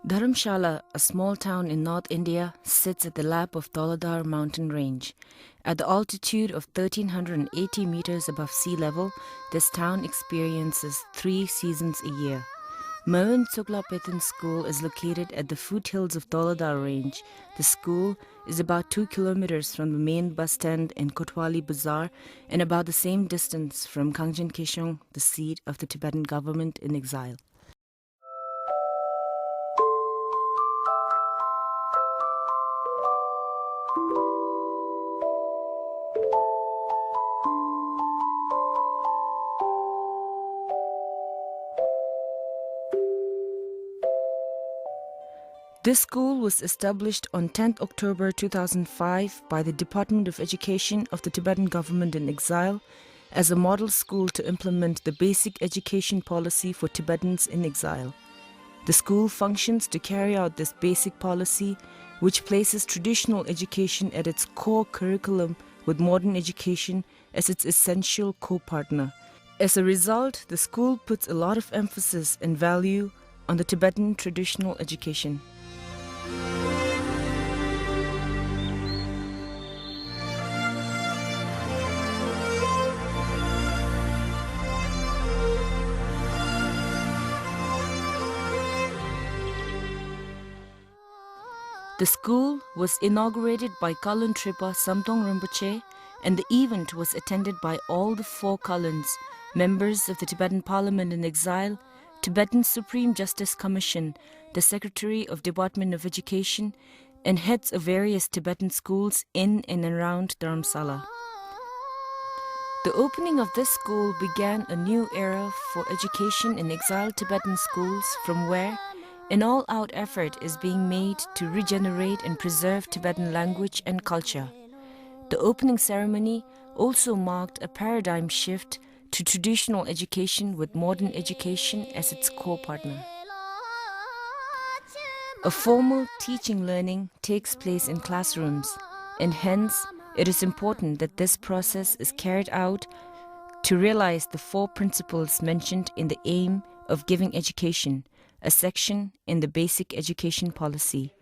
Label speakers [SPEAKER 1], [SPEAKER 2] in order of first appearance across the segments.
[SPEAKER 1] Dharamshala, a small town in North India, sits at the lap of Dauladhar mountain range. At the altitude of 1,380 meters above sea level, this town experiences 3 seasons a year. Merwin Tughlaq School is located at the foothills of Dauladhar range. The school is about 2 kilometers from the main bus stand in Kotwali Bazaar and about the same distance from Kangchen Keshong, the seat of the Tibetan government in exile. This school was established on 10th October 2005 by the Department of Education of the Tibetan government in exile as a model school to implement the basic education policy for Tibetans in exile. The school functions to carry out this basic policy, which places traditional education at its core curriculum with modern education as its essential co-partner. As a result, the school puts a lot of emphasis and value on the Tibetan traditional education. The school was inaugurated by Kalun Tripa Samdong Rinpoche, and the event was attended by all the 4 Kaluns, members of the Tibetan Parliament in exile, Tibetan Supreme Justice Commission, the Secretary of Department of Education, and heads of various Tibetan schools in and around Dharamsala. The opening of this school began a new era for education in exiled Tibetan schools, from where an all-out effort is being made to regenerate and preserve Tibetan language and culture. The opening ceremony also marked a paradigm shift to traditional education with modern education as its core partner. A formal teaching learning takes place in classrooms, and hence it is important that this process is carried out to realize the 4 principles mentioned in the aim of giving education, a section in the basic education policy.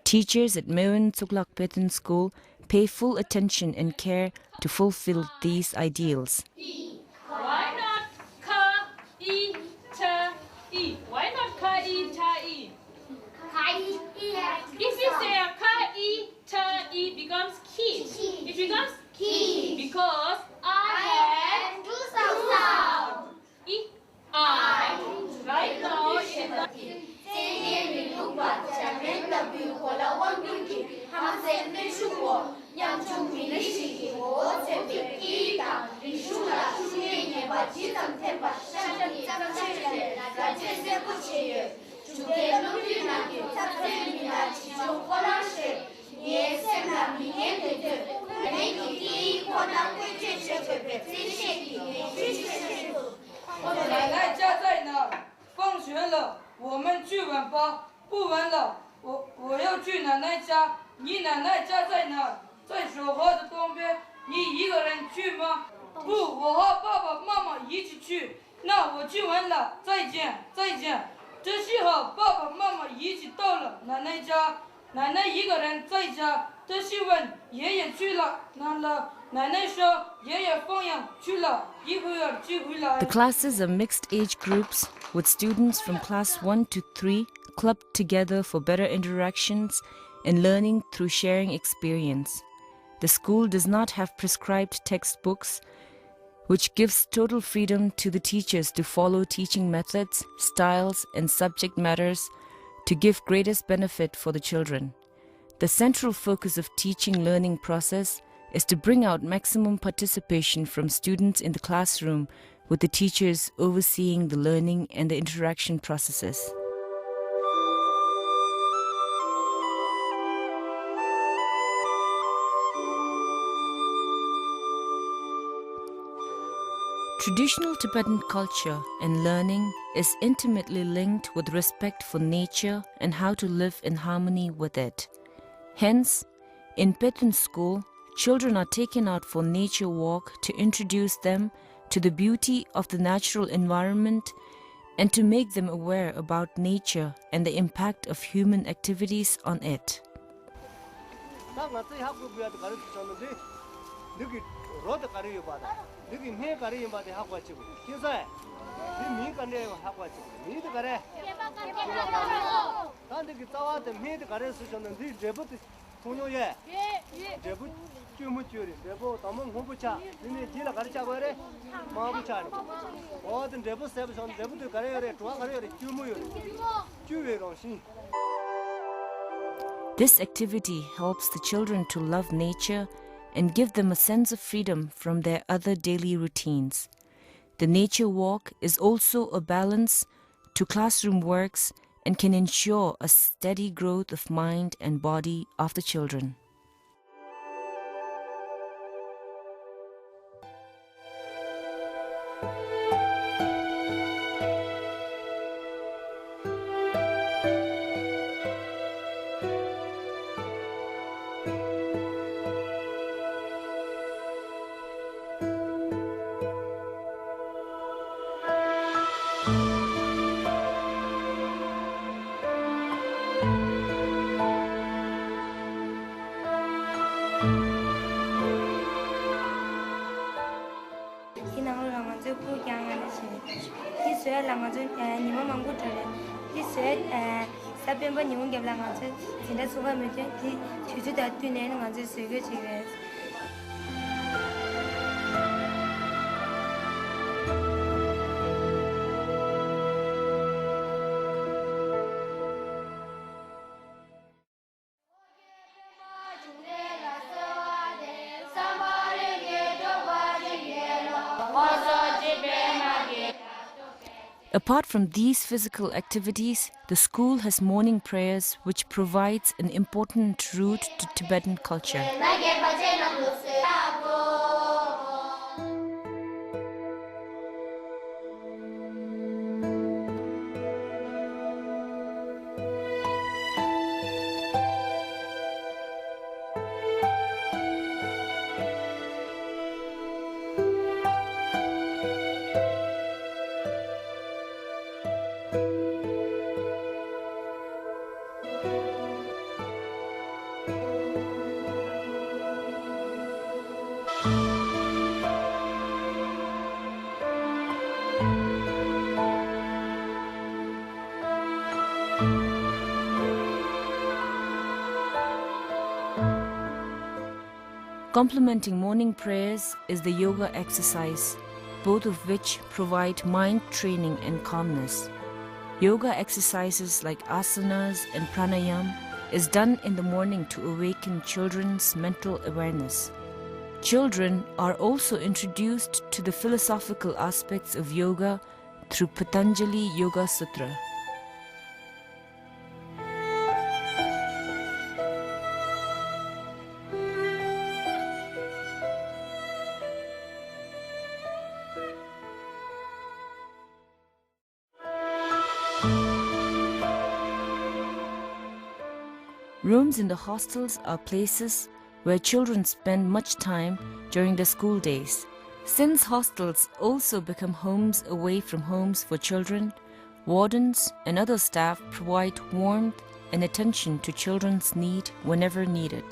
[SPEAKER 1] Teachers at Merwin Tughlaq School pay full attention and care to fulfill these ideals.
[SPEAKER 2] Why not Ka-I-Ta-I? Why not Ka-I-Ta-I? If we say Ka-I-Ta-I becomes ki. It becomes ki because I have 2 sounds. I. Right now it is not
[SPEAKER 3] 奶奶家在哪？放学了，我们去玩吧。不玩了，我要去奶奶家。你奶奶家在哪？在手河的东边。你一个人去吗？不，我和爸爸妈妈一起去。那我去玩了，再见，再见。这时候，爸爸妈妈一起到了奶奶家，奶奶一个人在家。这时问爷爷去了哪了？奶奶说爷爷放羊去了，一会儿就回来。
[SPEAKER 1] The classes are mixed age groups with students from class 1 to 3 clubbed together for better interactions and learning through sharing experience. The school does not have prescribed textbooks, which gives total freedom to the teachers to follow teaching methods, styles, and subject matters to give greatest benefit for the children. The central focus of teaching-learning process is to bring out maximum participation from students in the classroom, with the teachers overseeing the learning and the interaction processes. Traditional Tibetan culture and learning is intimately linked with respect for nature and how to live in harmony with it. Hence, in Petun school, children are taken out for nature walk to introduce them to the beauty of the natural environment and to make them aware about nature and the impact of human activities on it. This activity helps the children to love nature and give them a sense of freedom from their other daily routines. The nature walk is also a balance to classroom works and can ensure a steady growth of mind and body of the children. Apart from these physical activities, the school has morning prayers, which provides an important route to Tibetan culture. Complementing morning prayers is the yoga exercise, both of which provide mind training and calmness. Yoga exercises like asanas and pranayam is done in the morning to awaken children's mental awareness. Children are also introduced to the philosophical aspects of yoga through Patanjali Yoga Sutra. Rooms in the hostels are places where children spend much time during the school days. Since hostels also become homes away from homes for children, wardens and other staff provide warmth and attention to children's need whenever needed.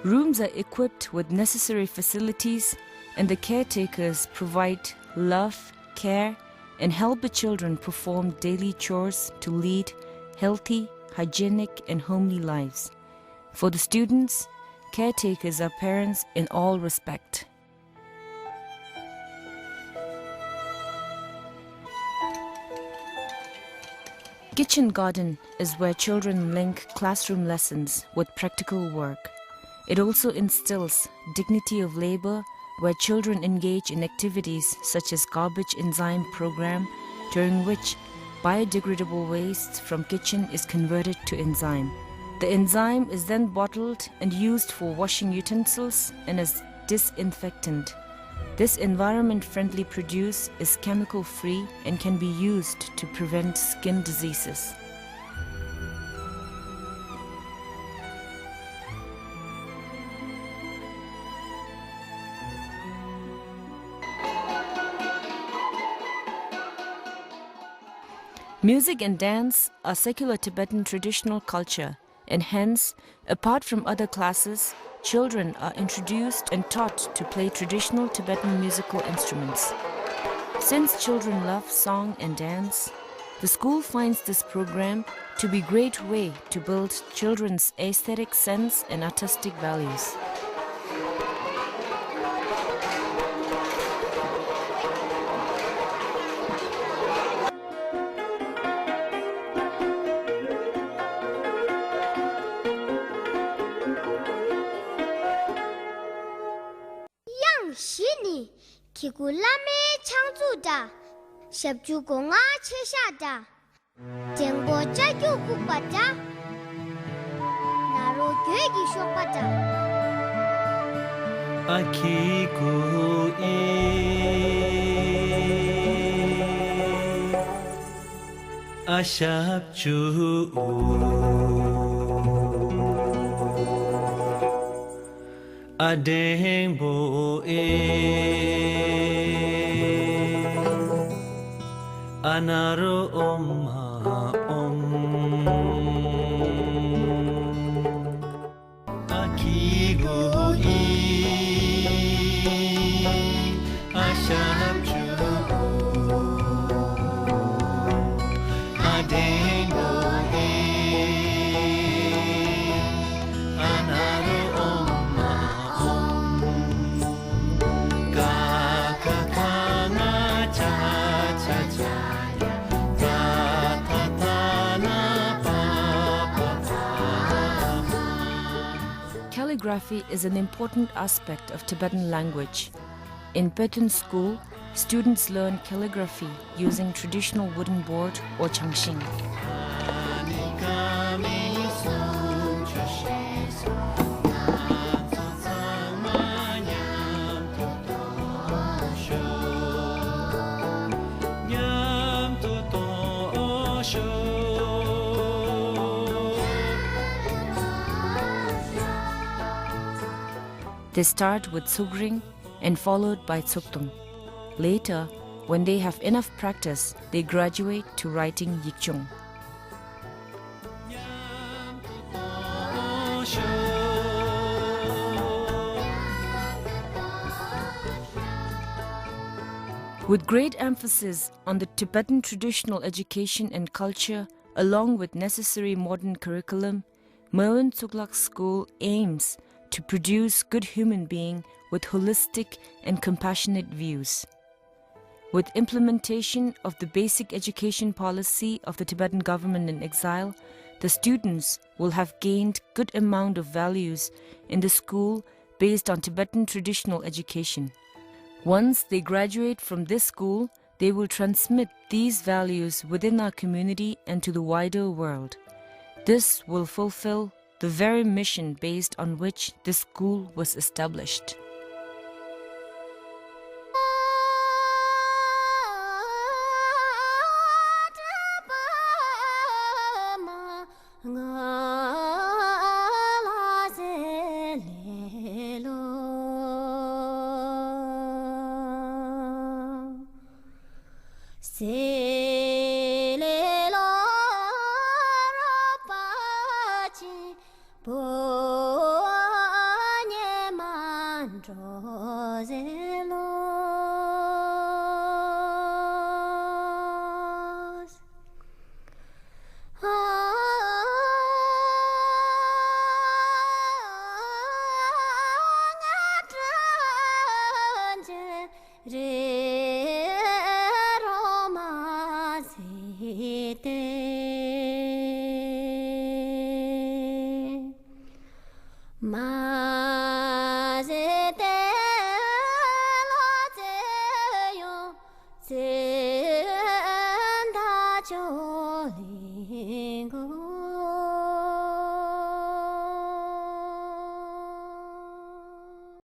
[SPEAKER 1] Rooms are equipped with necessary facilities, and the caretakers provide love, care, and help the children perform daily chores to lead healthy, hygienic, and homely lives. For the students, caretakers are parents in all respect. Kitchen garden is where children link classroom lessons with practical work. It also instills dignity of labor, where children engage in activities such as garbage enzyme program, during which biodegradable waste from kitchen is converted to enzyme. The enzyme is then bottled and used for washing utensils and as disinfectant. This environment-friendly produce is chemical-free and can be used to prevent skin diseases. Music and dance are secular Tibetan traditional culture, and hence, apart from other classes, children are introduced and taught to play traditional Tibetan musical instruments. Since children love song and dance, the school finds this program to be a great way to build children's aesthetic sense and artistic values.
[SPEAKER 4] Shini Kikulame Changzuda Shabju Gonga Cheshada Tengo Chayu Kupata Naro Gyegi Shopata
[SPEAKER 5] Akiku Ashabju Adengbo Anaro Oma Akigo Ashabju Adengbo Anaro Oma
[SPEAKER 1] Calligraphy is an important aspect of Tibetan language. In Petun school, students learn calligraphy using traditional wooden board or changshin. They start with Tsugring and followed by Tsuktung. Later, when they have enough practice, they graduate to writing Yikchung. With great emphasis on the Tibetan traditional education and culture, along with necessary modern curriculum, Merwin Tsuklak School aims to produce good human being with holistic and compassionate views. With implementation of the basic education policy of the Tibetan government in exile, the students will have gained good amount of values in the school based on Tibetan traditional education. Once they graduate from this school, they will transmit these values within our community and to the wider world. This will fulfill the very mission based on which this school was established.
[SPEAKER 4] Say